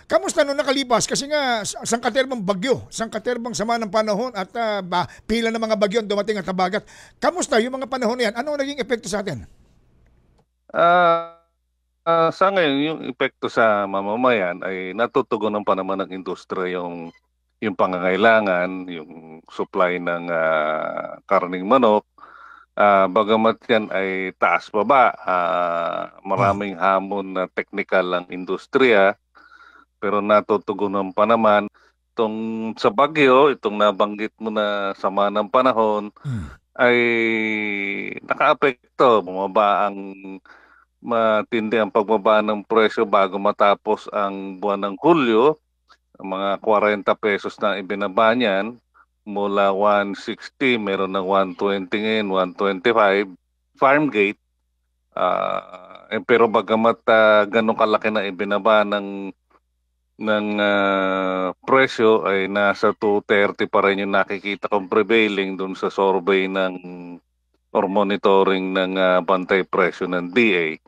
Kamusta nung nakalipas? Kasi nga, sangkaterbang bagyo, sangkaterbang sama ng panahon at pila ng mga bagyo ang dumating at habagat. Kamusta yung mga panahon na yan? Ano ang naging epekto sa atin? Ah, sa ngayon, yung epekto sa mamamayan ay natutugunan pa naman ng industriya yung pangangailangan, yung supply ng karning manok. Bagamat yan ay taas baba, Oh. maraming hamon na teknikal ang industriya, pero natutugunan pa naman. Itong sa Bagyo, itong nabanggit mo na sama ng panahon, Hmm. ay nakaapekto. Matindi ang pagbaba ng presyo bago matapos ang buwan ng Hulyo. Ang mga 40 pesos na ibinaba niyan mula 160, meron ng 120 ngayon, 125. Farm gate, pero bagamat ganun kalaki na ibinaba ng presyo ay nasa 230 pa rin yung nakikita kong prevailing dun sa survey ng or monitoring ng bantay presyo ng DA.